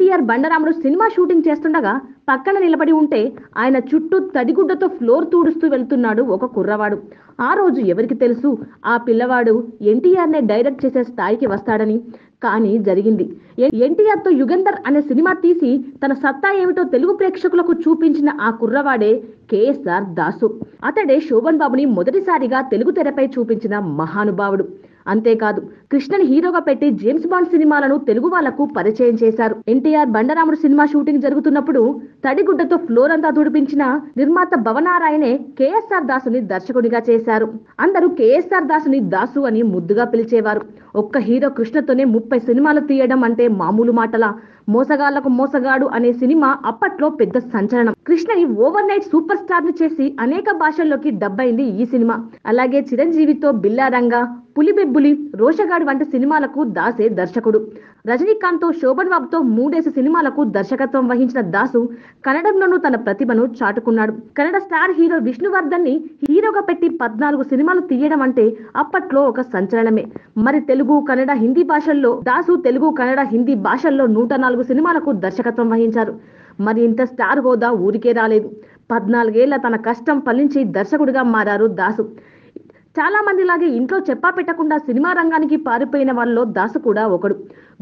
NTR బండరాముడు cinema shooting చేస్తుండగా పక్కన నిలబడి ఉంటే ఆయన చుట్టూ తడిగుడ్డతో ఫ్లోర్ తూడుస్తూ వెళ్తున్నాడు ఒక కుర్రవాడు. ఆ రోజు ఎవరికి తెలుసు ఆ పిల్లవాడు ఎన్టీఆర్నే డైరెక్ట్ చేసే స్థాయికి వస్తాడని. కానీ జరిగింది. ఎన్టీఆర్తో యుగంధర్ అనే సినిమా తీసి తన సత్తా ఏమిటో తెలుగు ప్రేక్షకులకు చూపించిన ఆ కుర్రవాడే కేఎస్ఆర్ దాసు. అతడే శోభన్ బాబుని మొదటిసారిగా తెలుగు తెరపై చూపించిన మహానుభావుడు. అంతేకాదు, కృష్ణని హీరోగా పెట్టి జేమ్స్ బాండ్ సినిమాలను తెలుగు వాళ్లకు పరిచయం చేశారు. ఎన్టీఆర్ బండరాముడు సినిమా షూటింగ్ జరుగుతున్నప్పుడు తడిగుడ్డతో ఫ్లోర్ అంతా తుడిపించిన నిర్మాత భవనారాయణే కేఎస్ఆర్ దాసుని దర్శకుడిగా చేశారు. అందరూ కేఎస్ఆర్ దాసుని దాసు అని ముద్దుగా పిలిచేవారు. ఒక్క హీరో కృష్ణతోనే 30 సినిమాలు తీయడం అంటే మామూలు మాటలా? మోసగాళ్లకు మోసగాడు అనే సినిమా అప్పట్లో పెద్ద సంచలనం. కృష్ణని ఓవర్ నైట్ సూపర్ స్టార్ ని చేసి అనేక భాషల్లోకి డబ్బైంది ఈ సినిమా. అలాగే చిరంజీవితో బిల్లారంగా, పులిబెబ్బులి, రోషగాడు వంటి సినిమాలకు దాసే దర్శకుడు. రజనీకాంత్ తో, శోభన్ బాబుతో 3 సినిమాలకు దర్శకత్వం వహించిన దాసు కన్నడంలోనూ తన ప్రతిభను చాటుకున్నాడు. కన్నడ స్టార్ హీరో విష్ణువర్ధన్ ని హీరోగా పెట్టి 14 సినిమాలు తీయడం అంటే అప్పట్లో ఒక సంచలనమే. మరి తెలుగు, కన్నడ, హిందీ భాషల్లో దాసు తెలుగు, కన్నడ, హిందీ భాషల్లో 104 సినిమాలకు దర్శకత్వం వహించారు. మరి ఇంత స్టార్ హోదా ఊరికే రాలేదు. 14 ఏళ్ల తన కష్టం ఫలించి దర్శకుడిగా మారారు దాసు. చాలా మందిలాగే ఇంట్లో చెప్పా పెట్టకుండా సినిమా రంగానికి పారిపోయిన వాళ్ళలో దాసు కూడా ఒకడు.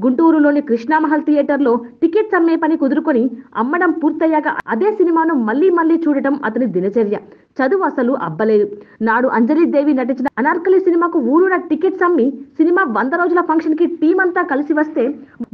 గుంటూరులోని కృష్ణామహల్ థియేటర్లో టికెట్స్ అమ్మే పని కుదురుకొని అమ్మడం పూర్తయ్యాక అదే సినిమాను మళ్ళీ చూడటం అతని దినచర్య. చదువు అసలు అబ్బలేదు. నాడు అంజలిదేవి నటించిన అనార్కలి సినిమాకు ఊరూర టికెట్స్ అమ్మి సినిమా 100 రోజుల ఫంక్షన్ కి టీం అంతా కలిసి వస్తే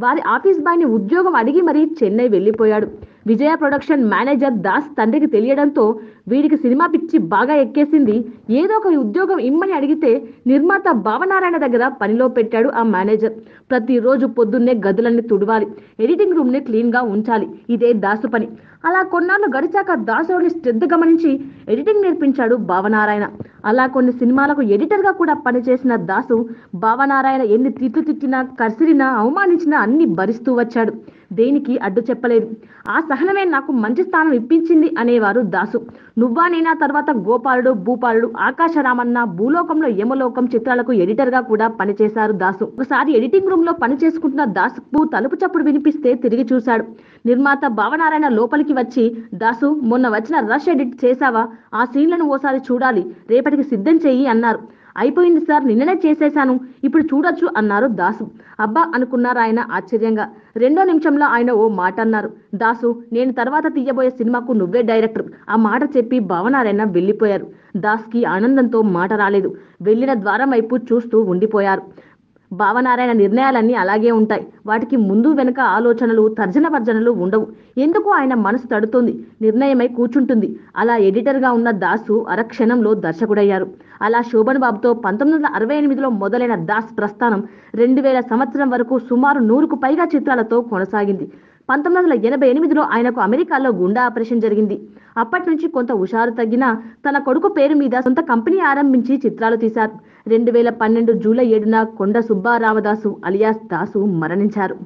వారి ఆఫీస్ బాయ్ ని ఉద్యోగం అడిగి మరీ చెన్నై వెళ్లిపోయాడు. విజయ ప్రొడక్షన్ మేనేజర్ దాస్ తండ్రికి తెలియడంతో వీడికి సినిమా పిచ్చి బాగా ఎక్కేసింది. ఏదో ఒక ఉద్యోగం ఇమ్మని అడిగితే నిర్మాత భావనారాయణ దగ్గర పనిలో పెట్టాడు ఆ మేనేజర్. ప్రతిరోజు పొద్దున్నే గదులన్నీ తుడవాలి, ఎడిటింగ్ రూమ్ ని క్లీన్ గా ఉంచాలి. ఇదే దాసు పని. అలా కొన్నాళ్ళు గడిచాక దాసుని శ్రద్ధ గమనించి ఎడిటింగ్ నేర్పించాడు భావనారాయణ. అలా కొన్ని సినిమాలకు ఎడిటర్ గా కూడా పనిచేసిన దాసు భావనారాయణ ఎన్ని తిట్లు తిట్టినా, కసిరినా, అవమానించినా అన్ని భరిస్తూ వచ్చాడు. దేనికి అడ్డు చెప్పలేదు. ఆ సహనమే నాకు మంచి స్థానం ఇప్పించింది అనేవారు దాసు. నువ్వా నేనా తర్వాత గోపాలుడు, భూపాలుడు, ఆకాశరామన్న, భూలోకంలో యమలోకం చిత్రాలకు ఎడిటర్ గా కూడా పనిచేశారు దాసు. ఒకసారి ఎడిటింగ్ రూమ్ లో పని చేసుకుంటున్న దాసుకు తలుపు చప్పుడు వినిపిస్తే తిరిగి చూశాడు. నిర్మాత భావనారాయణ లోపలికి వచ్చి, దాసు, మొన్న వచ్చిన రష్ ఎడిట్ చేశావా? ఆ సీన్లను ఓసారి చూడాలి, రేపటికి సిద్ధం చెయ్యి అన్నారు. అయిపోయింది సార్, నిన్ననే చేసేశాను, ఇప్పుడు చూడొచ్చు అన్నారు దాసు. అబ్బా అనుకున్నారు ఆయన ఆశ్చర్యంగా. 2వ నిమిషంలో ఆయన ఓ మాట అన్నారు. దాసు, నేను తర్వాత తీయబోయే సినిమాకు నువ్వే డైరెక్టర్. ఆ మాట చెప్పి భావనారాయణ వెళ్లిపోయారు. దాస్కి ఆనందంతో మాట రాలేదు. వెళ్లిన ద్వారం వైపు చూస్తూ ఉండిపోయారు. భావనారాయణ నిర్ణయాలన్నీ అలాగే ఉంటాయి. వాటికి ముందు వెనుక ఆలోచనలు, తర్జన భర్జనలు ఉండవు. ఎందుకు ఆయన మనసు తడుతుంది, నిర్ణయమై కూర్చుంటుంది. అలా ఎడిటర్గా ఉన్న దాసు అరక్షణంలో దర్శకుడయ్యారు. అలా శోభన్ బాబుతో 1968లో మొదలైన దాస్ ప్రస్థానం 2000 సంవత్సరం వరకు సుమారు 100కు పైగా చిత్రాలతో కొనసాగింది. 1988లో ఆయనకు అమెరికాలో గుండె ఆపరేషన్ జరిగింది. అప్పటి నుంచి కొంత హుషారు తగ్గినా తన కొడుకు పేరు మీద సొంత కంపెనీ ఆరంభించి చిత్రాలు తీశారు. 2012 జూలై 7న కొండ సుబ్బారామదాసు అలియాస్ దాసు మరణించారు.